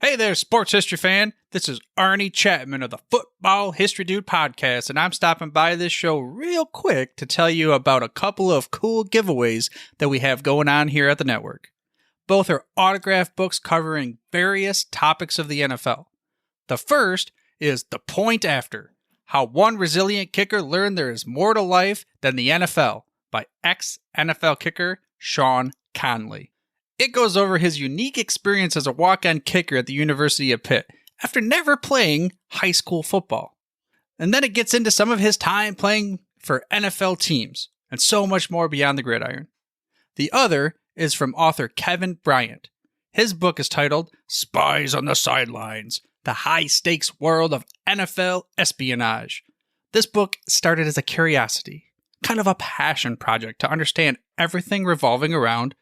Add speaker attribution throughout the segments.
Speaker 1: Hey there, sports history fan. This is Arnie Chapman of the Football History Dude podcast, and I'm stopping by this show real quick to tell you about a couple of cool giveaways that we have going on here at the network. Both are autograph books covering various topics of the NFL. The first is The Point After: How One Resilient Kicker Learned There Is More to Life Than the NFL by ex-NFL kicker Sean Conley. It goes over his unique experience as a walk-on kicker at the University of Pitt after never playing high school football. And then it gets into some of his time playing for NFL teams and so much more beyond the gridiron. The other is from author Kevin Bryant. His book is titled Spies on the Sidelines: The High-Stakes World of NFL Espionage. This book started as a curiosity, kind of a passion project to understand everything revolving around,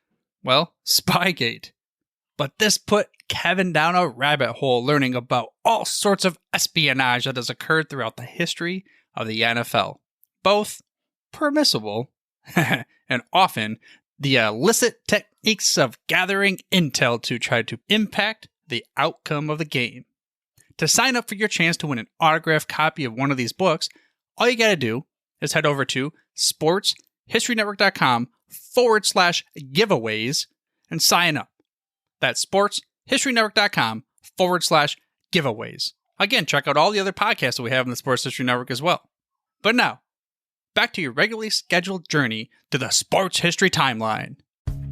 Speaker 1: well, Spygate. But this put Kevin down a rabbit hole learning about all sorts of espionage that has occurred throughout the history of the NFL. Both permissible and often the illicit techniques of gathering intel to try to impact the outcome of the game. To sign up for your chance to win an autographed copy of one of these books, all you gotta do is head over to sportshistorynetwork.com/giveaways and sign up. That's sportshistorynetwork.com/giveaways. Again, check out all the other podcasts that we have in the Sports History Network as well. But now, back to your regularly scheduled journey to the sports history timeline.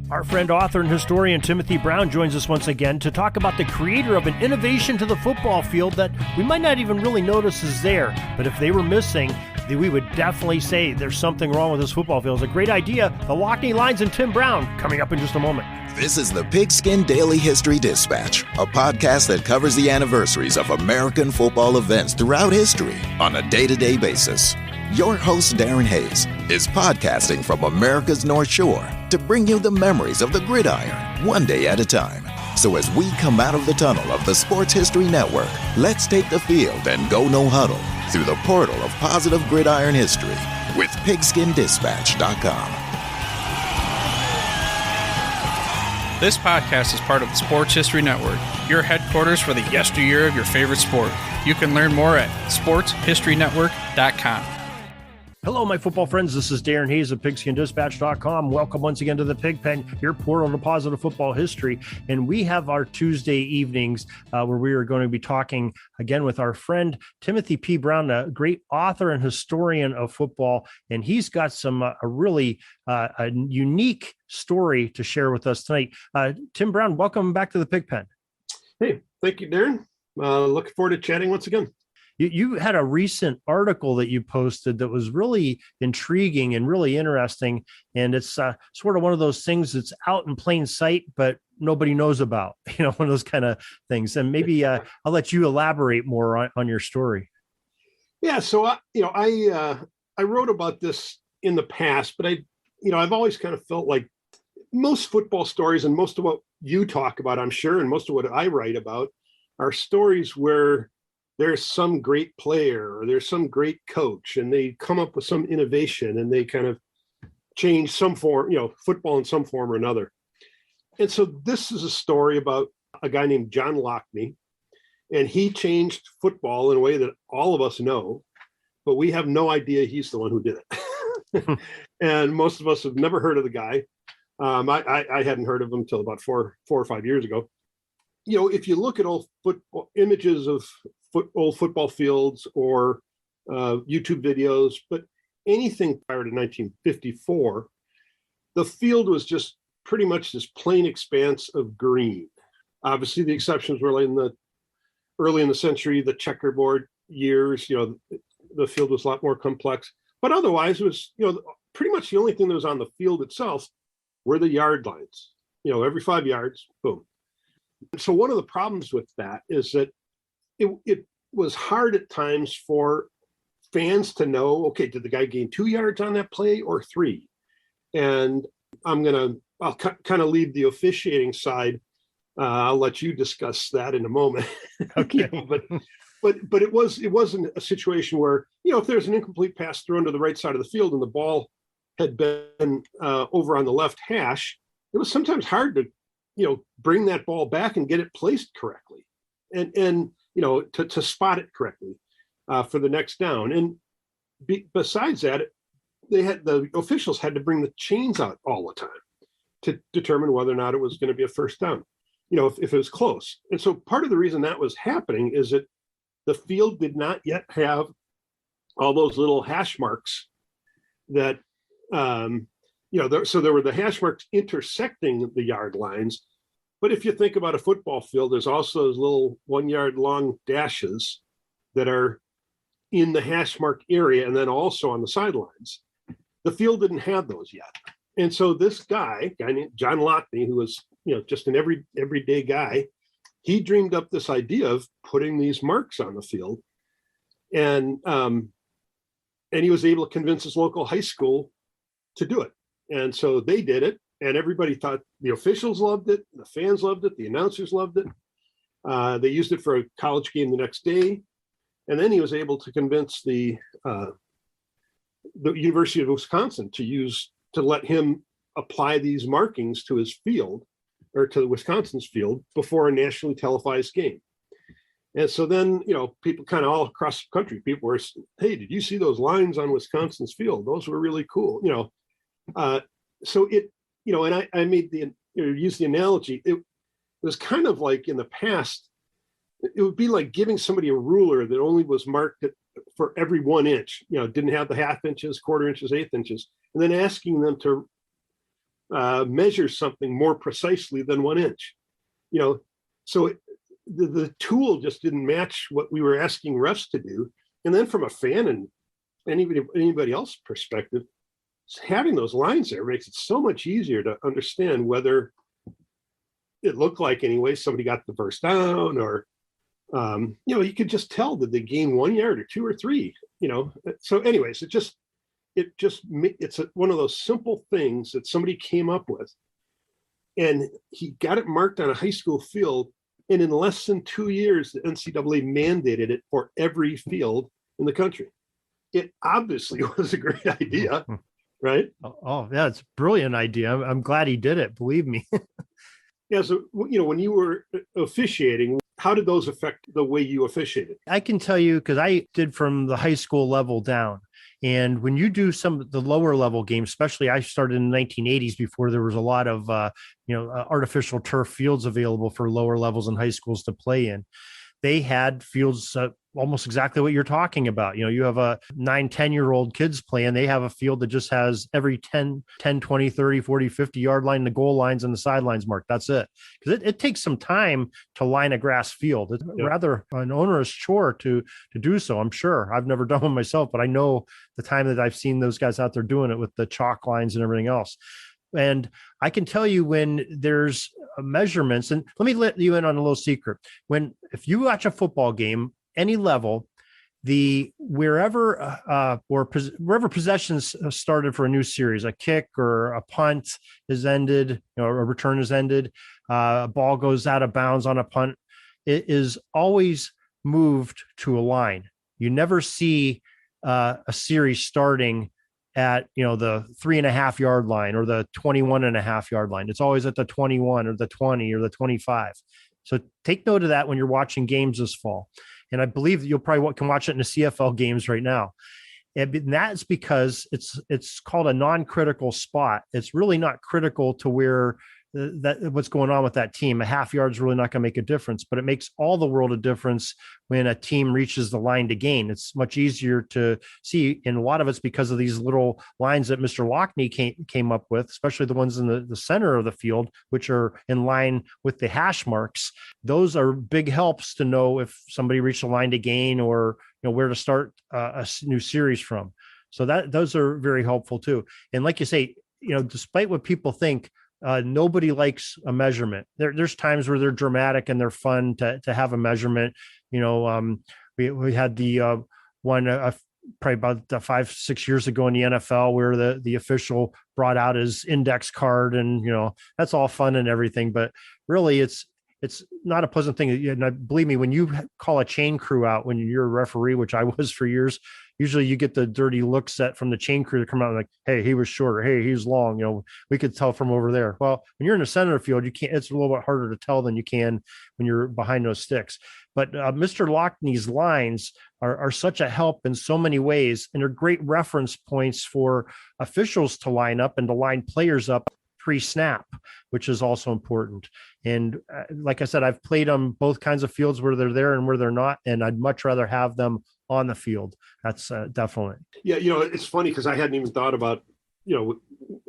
Speaker 2: Our friend, author, and historian Timothy Brown joins us once again to talk about the creator of an innovation to the football field that we might not even really notice is there. But if they were missing, we would definitely say there's something wrong with this football field. It's a great idea. The Lockney Lines and Tim Brown coming up in just a moment.
Speaker 3: This is the Pigskin Daily History Dispatch, a podcast that covers the anniversaries of American football events throughout history on a day-to-day basis. Your host, Darren Hayes, is podcasting from America's North Shore to bring you the memories of the gridiron, one day at a time. So as we come out of the tunnel of the Sports History Network, let's take the field and go no huddle through the portal of positive gridiron history with pigskindispatch.com.
Speaker 1: This podcast is part of the Sports History Network, your headquarters for the yesteryear of your favorite sport. You can learn more at sportshistorynetwork.com.
Speaker 2: Hello, my football friends. This is Darren Hayes of pigskindispatch.com. Welcome once again to the Pigpen, your portal to positive football history. And we have our Tuesday evenings where we are going to be talking again with our friend Timothy P. Brown, a great author and historian of football. And he's got some a really unique story to share with us tonight. Tim Brown, welcome back to the Pigpen.
Speaker 4: Hey, thank you, Darren. Looking forward to chatting once again.
Speaker 2: You had a recent article that you posted that was really intriguing and really interesting. And it's sort of one of those things that's out in plain sight, but nobody knows about, one of those kind of things. And maybe I'll let you elaborate more on your story.
Speaker 4: Yeah. So, I wrote about this in the past, but I've always kind of felt like most football stories and most of what you talk about, I'm sure, and most of what I write about are stories where there's some great player or there's some great coach and they come up with some innovation and they kind of change some form, football in some form or another. And so this is a story about a guy named John Lockney, and he changed football in a way that all of us know, but we have no idea he's the one who did it. And most of us have never heard of the guy. I hadn't heard of him until about four or 5 years ago. If you look at old football images of old football fields or YouTube videos, but anything prior to 1954, the field was just pretty much this plain expanse of green. Obviously, the exceptions were early in the century, the checkerboard years. The field was a lot more complex, but otherwise, it was pretty much the only thing that was on the field itself were the yard lines. Every 5 yards, boom. So one of the problems with that is that it was hard at times for fans to know, okay, did the guy gain 2 yards on that play or 3? And I'll kind of leave the officiating side. I'll let you discuss that in a moment.
Speaker 2: Okay.
Speaker 4: But it wasn't a situation where, if there's an incomplete pass thrown to the right side of the field and the ball had been over on the left hash, it was sometimes hard to, bring that ball back and get it placed correctly. and to spot it correctly for the next down. And besides that, the officials had to bring the chains out all the time to determine whether or not it was going to be a first down, if it was close. And so part of the reason that was happening is that the field did not yet have all those little hash marks that, so there were the hash marks intersecting the yard lines. But if you think about a football field, there's also those little 1 yard long dashes that are in the hash mark area and then also on the sidelines. The field didn't have those yet. And so this guy named John Lockney, who was, just an everyday guy, he dreamed up this idea of putting these marks on the field. And he was able to convince his local high school to do it. And so they did it. And everybody thought, the officials loved it, the fans loved it, the announcers loved it. They used it for a college game the next day. And then he was able to convince the University of Wisconsin to let him apply these markings to his field, or to Wisconsin's field, before a nationally televised game. And so then, people kind of all across the country, people were, hey, did you see those lines on Wisconsin's field? Those were really cool. So it, and I made used the analogy. It was kind of like, in the past, it would be like giving somebody a ruler that only was marked for every 1 inch, didn't have the half inches, quarter inches, eighth inches, and then asking them to measure something more precisely than 1 inch. So the tool just didn't match what we were asking refs to do. And then from a fan and anybody else's perspective, having those lines there makes it so much easier to understand whether it looked like, anyway, somebody got the first down, or you could just tell that they gained 1 yard or 2 or 3. So anyways, it's one of those simple things that somebody came up with, and he got it marked on a high school field, and in less than 2 years the NCAA mandated it for every field in the country. It obviously was a great idea. Right?
Speaker 2: Oh, yeah, it's a brilliant idea. I'm glad he did it. Believe me.
Speaker 4: Yeah. So, when you were officiating, how did those affect the way you officiated?
Speaker 2: I can tell you, because I did from the high school level down. And when you do some of the lower level games, especially I started in the 1980s, before there was a lot of, artificial turf fields available for lower levels in high schools to play in. They had fields almost exactly what you're talking about. You have a 9-10-year-old kids playing. They have a field that just has every 10, 20, 30, 40, 50 yard line, the goal lines and the sidelines marked. That's it. Because it takes some time to line a grass field. It's rather an onerous chore to do so, I'm sure. I've never done one myself, but I know the time that I've seen those guys out there doing it with the chalk lines and everything else. And I can tell you, when there's measurements, and let me let you in on a little secret. If you watch a football game, any level, wherever possessions started for a new series, a kick or a punt is ended, a return is ended, a ball goes out of bounds on a punt, it is always moved to a line. You never see a series starting at the 3.5 yard line or the 21.5 yard line. It's always at the 21 or the 20 or the 25. So take note of that when you're watching games this fall. And I believe that you'll probably can watch it in the CFL games right now. And that's because it's called a non-critical spot. It's really not critical to where what's going on with that team. A half yard is really not going to make a difference, but it makes all the world of difference when a team reaches the line to gain. It's much easier to see, and a lot of it's because of these little lines that Mr. Lockney came up with, especially the ones in the center of the field, which are in line with the hash marks. Those are big helps to know if somebody reached the line to gain, or where to start a new series from. So those are very helpful too. And like you say, despite what people think, nobody likes a measurement. There's times where they're dramatic and they're fun to have a measurement. We had the one probably about 5-6 years ago in the NFL where the official brought out his index card, and that's all fun and everything. But really, it's it's not a pleasant thing. And believe me, when you call a chain crew out, when you're a referee, which I was for years, usually you get the dirty look set from the chain crew to come out like, hey, he was shorter. Hey, he's long. We could tell from over there. Well, when you're in the center field, you can't, it's a little bit harder to tell than you can when you're behind those sticks. But Mr. Lockney's lines are such a help in so many ways. And they're great reference points for officials to line up and to line players up pre-snap, which is also important. And like I said, I've played on both kinds of fields where they're there and where they're not. And I'd much rather have them on the field. That's definitely.
Speaker 4: Yeah. It's funny because I hadn't even thought about,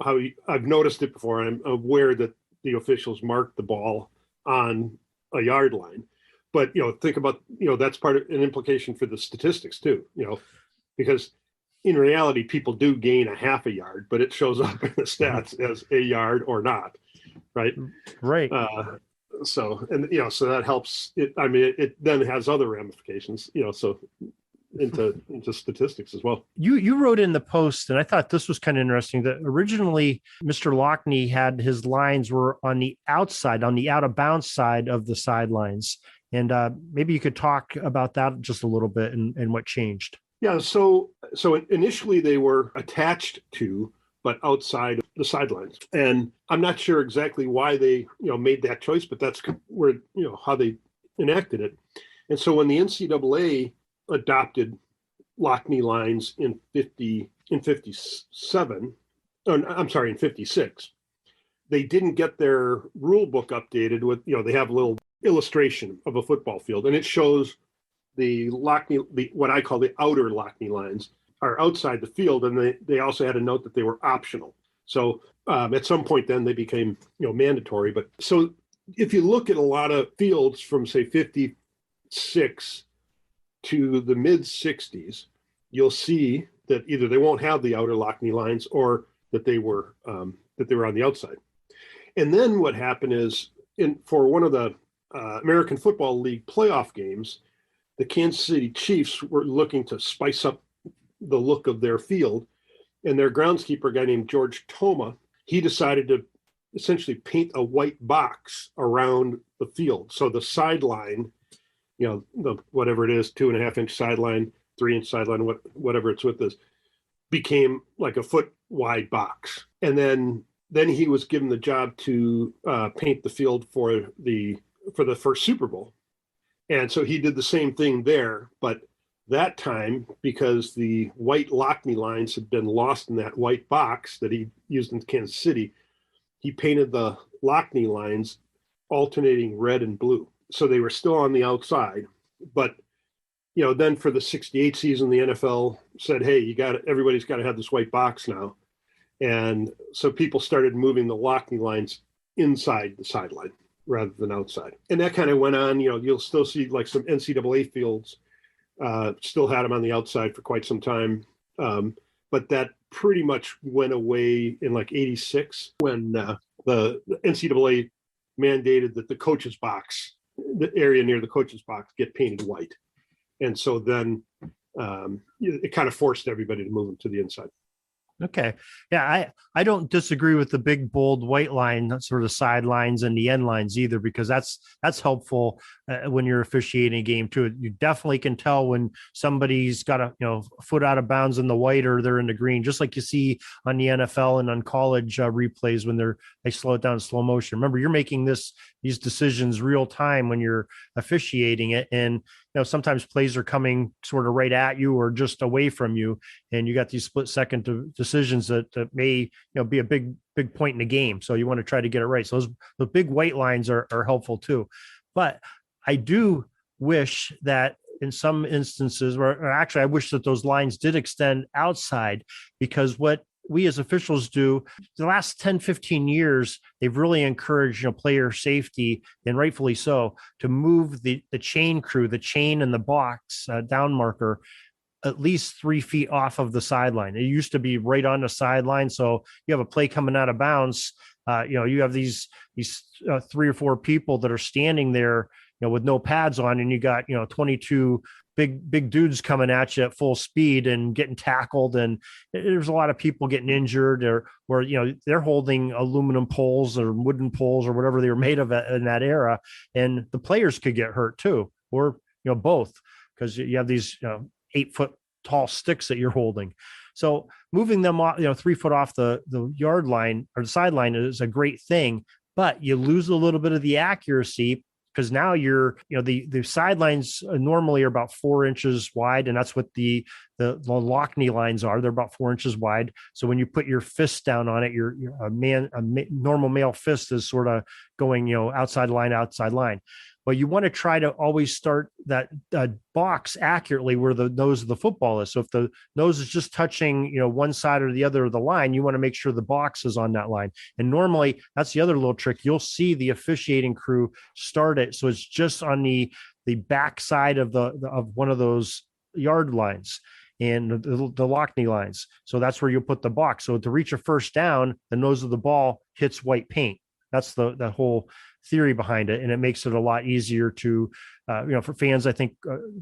Speaker 4: how I've noticed it before. I'm aware that the officials mark the ball on a yard line, but, think about, that's part of an implication for the statistics too, because in reality, people do gain a half a yard, but it shows up in the stats as a yard or not. Right.
Speaker 2: Right.
Speaker 4: So that helps it. I mean, it then has other ramifications, so into statistics as well.
Speaker 2: You wrote in the post, and I thought this was kind of interesting, that originally Mr. Lockney had his lines were on the outside, on the out of bounds side of the sidelines. And maybe you could talk about that just a little bit and what changed.
Speaker 4: Yeah. So initially they were attached to, but outside the sidelines. And I'm not sure exactly why they, made that choice, but that's where, how they enacted it. And so when the NCAA adopted Lockney lines in 57, I'm sorry, in 56, they didn't get their rule book updated with, they have a little illustration of a football field, and it shows the Lockney, what I call the outer Lockney lines, are outside the field, and they also had a note that they were optional. So at some point then they became mandatory. But so if you look at a lot of fields from say 56 to the mid 60s, you'll see that either they won't have the outer Lockney lines or that they were on the outside. And then what happened is for one of the American Football League playoff games, the Kansas City Chiefs were looking to spice up the look of their field, and their groundskeeper, a guy named George Toma, he decided to essentially paint a white box around the field. So the sideline, the whatever it is, 2.5-inch sideline, 3-inch sideline, whatever it's with this, became like a foot wide box. And then he was given the job to paint the field for the first Super Bowl. And so he did the same thing there, but that time, because the white Lockney lines had been lost in that white box that he used in Kansas City, he painted the Lockney lines alternating red and blue. So they were still on the outside. But, then for the 68 season, the NFL said, hey, everybody's got to have this white box now. And so people started moving the Lockney lines inside the sideline rather than outside. And that kind of went on. You'll still see like some NCAA fields still had them on the outside for quite some time. But that pretty much went away in like 86 when the NCAA mandated that the coach's box, the area near the coach's box, get painted white. And so then it kind of forced everybody to move them to the inside.
Speaker 2: Okay. Yeah, I don't disagree with the big, bold white line, sort of sidelines and the end lines either, because that's helpful when you're officiating a game too. You definitely can tell when somebody's got a foot out of bounds in the white or they're in the green, just like you see on the NFL and on college replays when they slow it down in slow motion. Remember, you're making these decisions real time when you're officiating it, and sometimes plays are coming sort of right at you or just away from you, and you got these split second decisions that may be a big point in the game. So you want to try to get it right. So the big white lines are helpful too. But I do wish that in some instances, or actually I wish that those lines did extend outside, because what we as officials do the last 10, 15 years, they've really encouraged, player safety, and rightfully so, to move the chain crew, the chain and the box down marker at least 3 feet off of the sideline. It used to be right on the sideline. So you have a play coming out of bounds. You have these 3 or 4 people that are standing there, with no pads on, and you got 22 big dudes coming at you at full speed and getting tackled, and there's a lot of people getting injured, or they're holding aluminum poles or wooden poles or whatever they were made of in that era, and the players could get hurt too, or both, because you have these 8-foot tall sticks that you're holding. So moving them off, 3 foot off the yard line or the sideline is a great thing, but you lose a little bit of the accuracy, because now the sidelines normally are about 4 inches wide, and that's what the Lockney lines are. They're about 4 inches wide. So when you put your fist down on it, normal male fist is sort of going outside line. But you want to try to always start that box accurately where the nose of the football is. So if the nose is just touching, one side or the other of the line, you want to make sure the box is on that line. And normally that's the other little trick. You'll see the officiating crew start it, so it's just on the back side of of one of those yard lines and the Lockney lines. So that's where you'll put the box. So to reach a first down, the nose of the ball hits white paint. That's the whole theory behind it, and it makes it a lot easier to for fans, I think,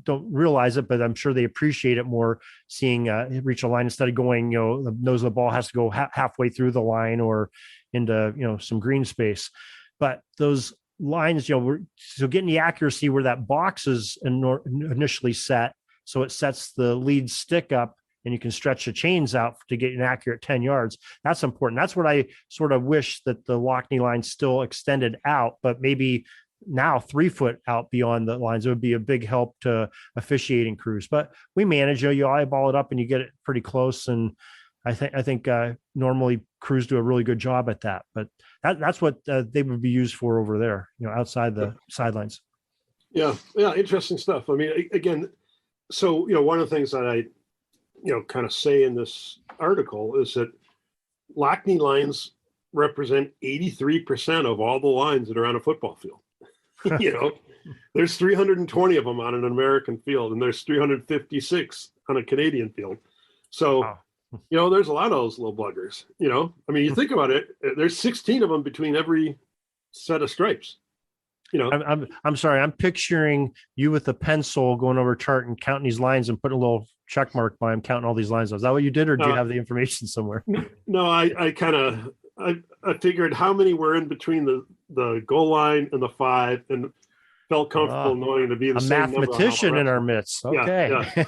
Speaker 2: don't realize it, but I'm sure they appreciate it more, seeing reach a line instead of going the nose of the ball has to go halfway through the line or into some green space. But those lines, so getting the accuracy where that box is initially set, so it sets the lead stick up and you can stretch the chains out to get an accurate 10 yards. That's important. That's what I sort of wish, that the Lockney line still extended out, but maybe now 3 foot out beyond the lines. It would be a big help to officiating crews, but we manage you eyeball it up and you get it pretty close. And I think normally crews do a really good job at that, but that's what they would be used for over there, outside the sidelines.
Speaker 4: Yeah. Interesting stuff. I mean, again, so, one of the things that I, kind of say in this article is that Lockney lines represent 83% of all the lines that are on a football field. There's 320 of them on an American field, and there's 356 on a Canadian field. So, wow. There's a lot of those little buggers, I mean, you think about it, there's 16 of them between every set of stripes.
Speaker 2: I'm sorry. I'm picturing you with a pencil going over a chart and counting these lines and putting a little check mark by them, counting all these lines. Is that what you did, or do you have the information somewhere?
Speaker 4: No, I figured how many were in between the goal line and the 5, and felt comfortable knowing to be the same
Speaker 2: mathematician in our midst. Okay.
Speaker 4: Yeah.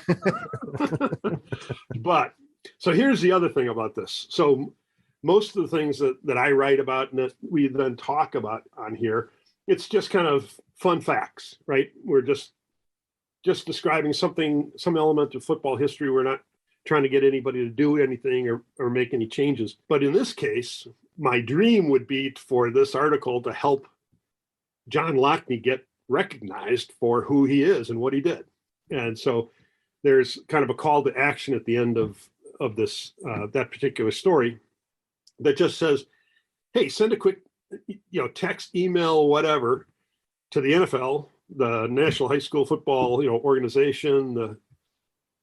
Speaker 4: But so here's the other thing about this. So most of the things that I write about and that we then talk about on here, it's just kind of fun facts, right? We're just describing some element of football history. We're not trying to get anybody to do anything or make any changes. But in this case, my dream would be for this article to help John Lockney get recognized for who he is and what he did. And so there's kind of a call to action at the end of this that particular story that just says, hey, send a quick text, email, whatever, to the NFL, the National High School Football organization, the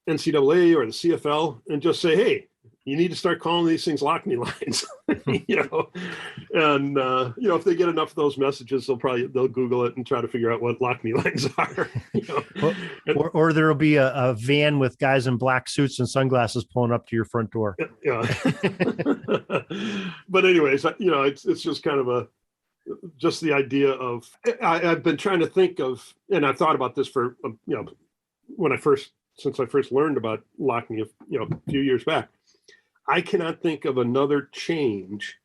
Speaker 4: NCAA or the CFL, and just say, hey, you need to start calling these things Lockney lines. And if they get enough of those messages, they'll Google it and try to figure out what Lockney lines are.
Speaker 2: Or there'll be a van with guys in black suits and sunglasses pulling up to your front door.
Speaker 4: Yeah. But anyways, it's just kind of just the idea of, I've been trying to think of, and I've thought about this for since I first learned about Lockney a few years back. I cannot think of another change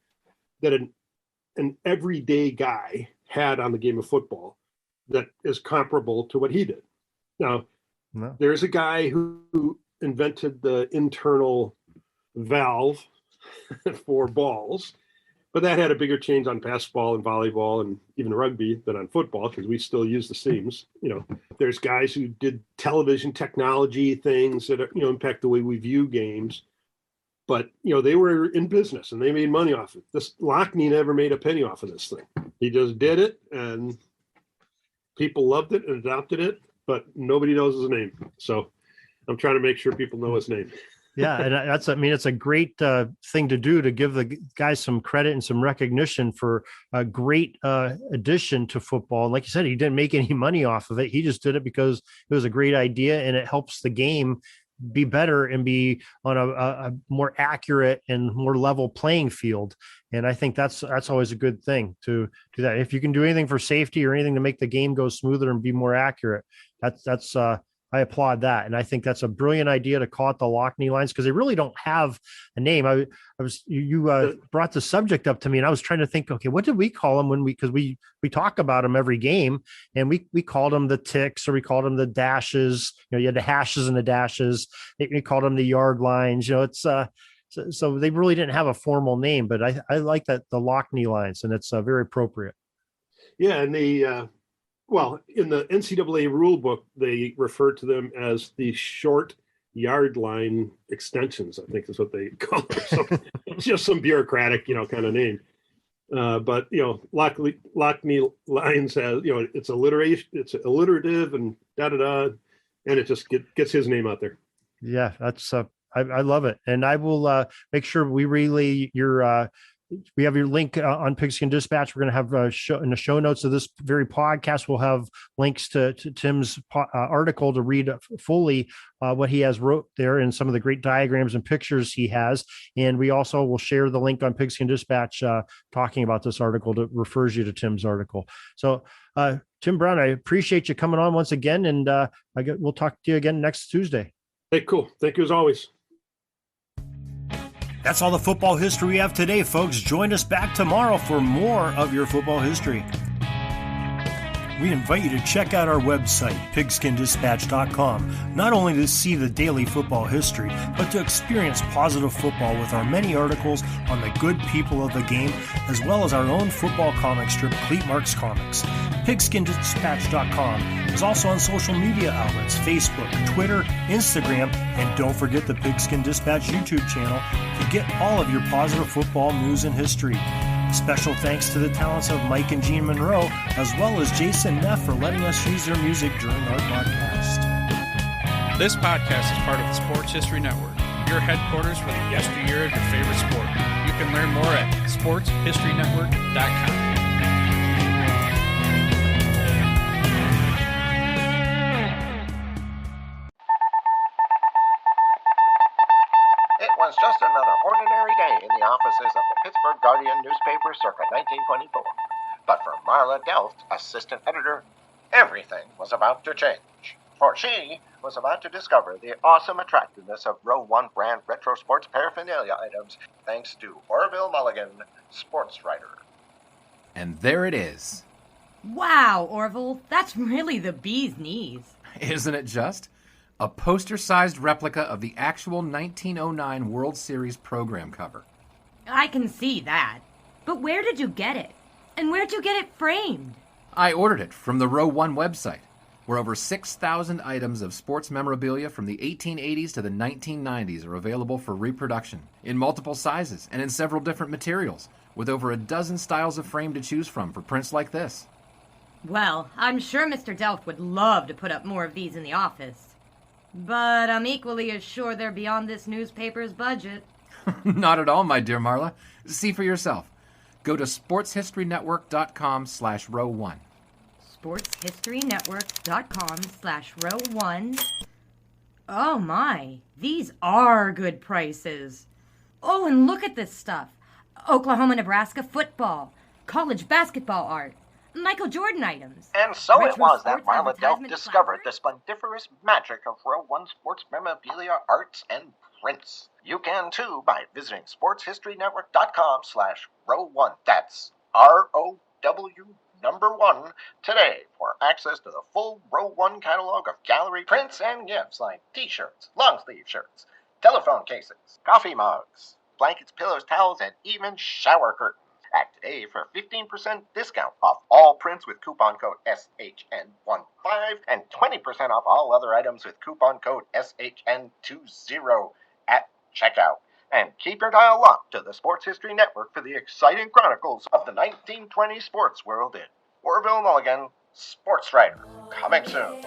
Speaker 4: that an everyday guy had on the game of football that is comparable to what he did. Now, there's a guy who invented the internal valve for balls, but that had a bigger change on basketball and volleyball and even rugby than on football, because we still use the seams. There's guys who did television technology things that impact the way we view games. But, they were in business and they made money off it. This Lockney never made a penny off of this thing. He just did it and people loved it and adopted it, but nobody knows his name. So I'm trying to make sure people know his name.
Speaker 2: Yeah, and it's a great thing to do, to give the guys some credit and some recognition for a great addition to football. And like you said, he didn't make any money off of it. He just did it because it was a great idea, and it helps the game be better and be on a more accurate and more level playing field. And I think that's always a good thing to do that. If you can do anything for safety or anything to make the game go smoother and be more accurate, that's I applaud that. And I think that's a brilliant idea to call it the Lockney lines, because they really don't have a name. I was, you brought the subject up to me, and I was trying to think, okay, what did we call them because we talk about them every game, and we called them the ticks, or we called them the dashes. You had the hashes and the dashes. We called them the yard lines. It's so they really didn't have a formal name, but I like that, the Lockney lines, and it's very appropriate.
Speaker 4: Yeah, and in the NCAA rule book, they refer to them as the short yard line extensions, I think is what they call them. So it's just some bureaucratic, kind of name. But Lockney lines has, it's alliteration, it's alliterative, and and it just gets his name out there.
Speaker 2: Yeah, that's I love it, and I will make sure we relay your. We have your link on Pigskin Dispatch. We're going to have in the show notes of this very podcast, we'll have links to Tim's article to read fully what he has wrote there, and some of the great diagrams and pictures he has. And we also will share the link on Pigskin Dispatch talking about this article that refers you to Tim's article. So Tim Brown, I appreciate you coming on once again, and we'll talk to you again next Tuesday.
Speaker 4: Hey, cool. Thank you as always.
Speaker 2: That's all the football history we have today, folks. Join us back tomorrow for more of your football history. We invite you to check out our website, pigskindispatch.com, not only to see the daily football history, but to experience positive football with our many articles on the good people of the game, as well as our own football comic strip, Cleat Marks Comics. Pigskindispatch.com is also on social media outlets, Facebook, Twitter, Instagram, and don't forget the Pigskin Dispatch YouTube channel to get all of your positive football news and history. Special thanks to the talents of Mike and Gene Monroe, as well as Jason Neff, for letting us use their music during our podcast.
Speaker 1: This podcast is part of the Sports History Network, your headquarters for the yesteryear of your favorite sport. You can learn more at sportshistorynetwork.com.
Speaker 5: It was just another ordinary day in the offices of the Pittsburgh Guardian newspaper circa 1924. But for Marla Delft, assistant editor, everything was about to change. For she was about to discover the awesome attractiveness of Row 1 brand retro sports paraphernalia items thanks to Orville Mulligan, sports writer.
Speaker 6: And there it is.
Speaker 7: Wow, Orville, that's really the bee's knees.
Speaker 6: Isn't it just? A poster-sized replica of the actual 1909 World Series program cover.
Speaker 7: I can see that. But where did you get it? And where'd you get it framed?
Speaker 6: I ordered it from the Row 1 website, where over 6,000 items of sports memorabilia from the 1880s to the 1990s are available for reproduction, in multiple sizes and in several different materials, with over a dozen styles of frame to choose from for prints like this.
Speaker 7: Well, I'm sure Mr. Delft would love to put up more of these in the office. But I'm equally as sure they're beyond this newspaper's budget.
Speaker 6: Not at all, my dear Marla. See for yourself. Go to sportshistorynetwork.com/row1.
Speaker 7: sportshistorynetwork.com/row1. Oh my, these are good prices. Oh, and look at this stuff. Oklahoma-Nebraska football, college basketball art, Michael Jordan items.
Speaker 5: And so it
Speaker 7: retro
Speaker 5: was that
Speaker 7: sports
Speaker 5: Marla Delft
Speaker 7: advertisement
Speaker 5: discovered the
Speaker 7: placards.
Speaker 5: splendiferous magic of Row 1 sports memorabilia, arts, and prints. You can too by visiting sportshistorynetwork.com/row1. That's ROW1 today for access to the full Row 1 catalog of gallery prints and gifts like t-shirts, long sleeve shirts, telephone cases, coffee mugs, blankets, pillows, towels, and even shower curtains. Act today for 15% discount off all prints with coupon code SHN15 and 20% off all other items with coupon code SHN20 at checkout. And keep your dial locked to the Sports History Network for the exciting chronicles of the 1920 sports world in Orville Mulligan, sports writer. Coming soon.